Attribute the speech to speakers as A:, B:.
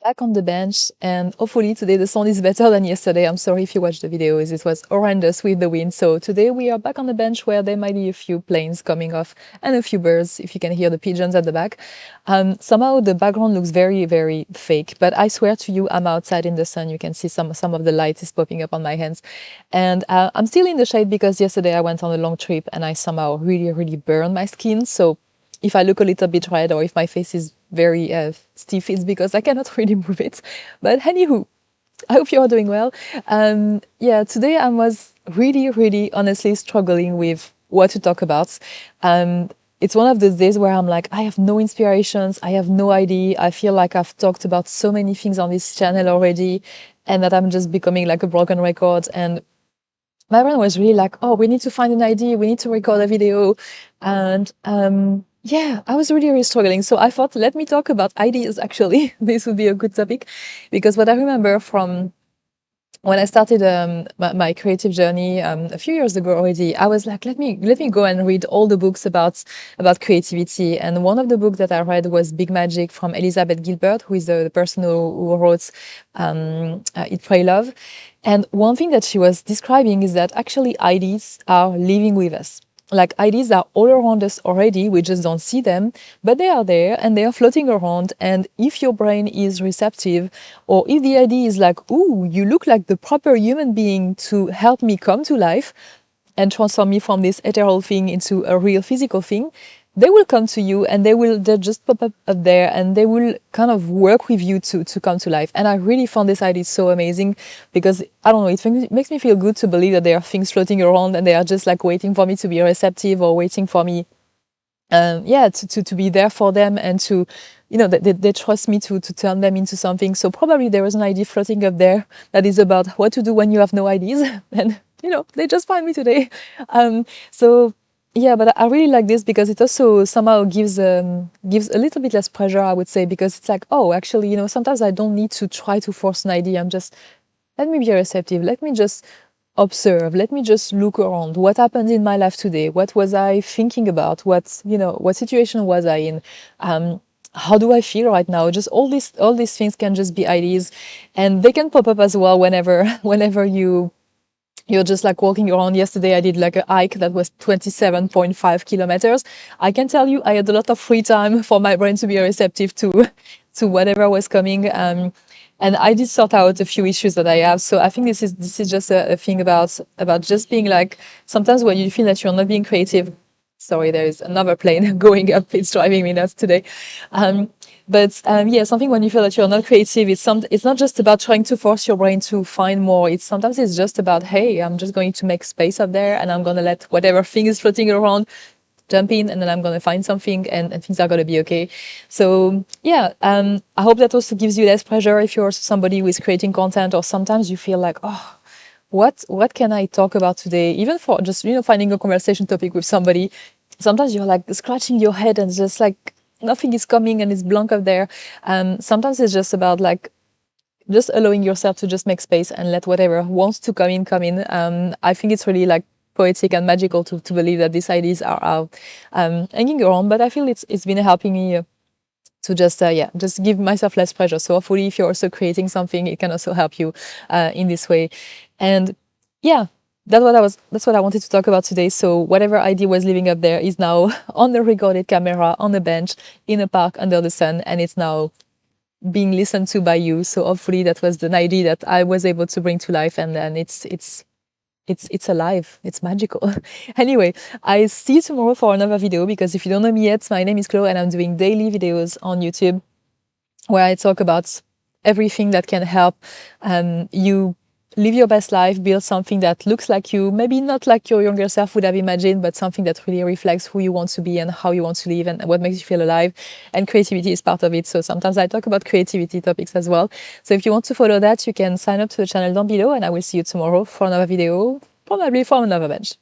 A: Back on the bench, and hopefully today the sound is better than yesterday. I'm sorry if you watched the videos, it was horrendous with the wind. So today we are back on the bench where there might be a few planes coming off and a few birds, if you can hear the pigeons at the back. Somehow the background looks very, very fake, but I swear to you, I'm outside in the sun. You can see some of the light is popping up on my hands. And I'm still in the shade because yesterday I went on a long trip and I somehow really, really burned my skin. So if I look a little bit red or if my face is very stiff, it's because I cannot really move it. But anywho, I hope you are doing well. Yeah, today I was really, really honestly struggling with what to talk about. It's one of those days where I'm like, I have no inspirations, I have no idea. I feel like I've talked about so many things on this channel already, and that I'm just becoming like a broken record. And my friend was really like, oh, we need to find an idea, we need to record a video. And yeah, I was really, really struggling. So I thought, let me talk about ideas actually. This would be a good topic because what I remember from when I started my creative journey a few years ago already, I was like, let me go and read all the books about creativity. And one of the books that I read was Big Magic from Elizabeth Gilbert, who is the person who wrote Eat, Pray, Love. And one thing that she was describing is that actually ideas are living with us. Like ideas are all around us already, we just don't see them, but they are there and they are floating around. And if your brain is receptive, or if the idea is like, ooh, you look like the proper human being to help me come to life and transform me from this ethereal thing into a real physical thing, they will come to you and they'll just pop up there and they will kind of work with you to come to life. And I really found this idea so amazing because I don't know, it makes me feel good to believe that there are things floating around and they are just like waiting for me to be receptive or waiting for me yeah, to be there for them and to, you know, they trust me to turn them into something. So probably there is an idea floating up there that is about what to do when you have no ideas. And, you know, they just find me today. So yeah, but I really like this because it also somehow gives gives a little bit less pressure, I would say, because it's like, oh, actually, you know, sometimes I don't need to try to force an idea. I'm just, let me be receptive. Let me just observe. Let me just look around. What happened in my life today? What was I thinking about? What, you know, what situation was I in? How do I feel right now? Just all these things can just be ideas, and they can pop up as well whenever, whenever you're just like walking around. Yesterday, I did like a hike that was 27.5 kilometers. I can tell you, I had a lot of free time for my brain to be receptive to whatever was coming. And I did sort out a few issues that I have. So I think this is just a thing about just being like, sometimes when you feel that you're not being creative. Sorry, there is another plane going up. It's driving me nuts today. But yeah, something when you feel that you're not creative, it's not just about trying to force your brain to find more. Sometimes it's just about, hey, I'm just going to make space up there and I'm going to let whatever thing is floating around jump in, and then I'm going to find something, and things are going to be okay. So yeah, I hope that also gives you less pressure if you're somebody who is creating content, or sometimes you feel like, oh, what can I talk about today? Even for just, you know, finding a conversation topic with somebody, sometimes you're like scratching your head and just like nothing is coming and it's blank up there. Sometimes it's just about like just allowing yourself to just make space and let whatever wants to come in come in. I think it's really like poetic and magical to believe that these ideas are hanging around, but I feel it's been helping me to just yeah, just give myself less pressure. So hopefully if you're also creating something, it can also help you in this way. And yeah, that's what I wanted to talk about today. So whatever idea was living up there is now on the recorded camera on a bench in a park under the sun, and it's now being listened to by you. So hopefully that was the idea that I was able to bring to life, and then it's alive. It's magical. Anyway, I see you tomorrow for another video, because if you don't know me yet, my name is Chloe and I'm doing daily videos on YouTube where I talk about everything that can help you live your best life, build something that looks like you, maybe not like your younger self would have imagined, but something that really reflects who you want to be and how you want to live and what makes you feel alive. And creativity is part of it. So sometimes I talk about creativity topics as well. So if you want to follow that, you can sign up to the channel down below, and I will see you tomorrow for another video, probably from another bench.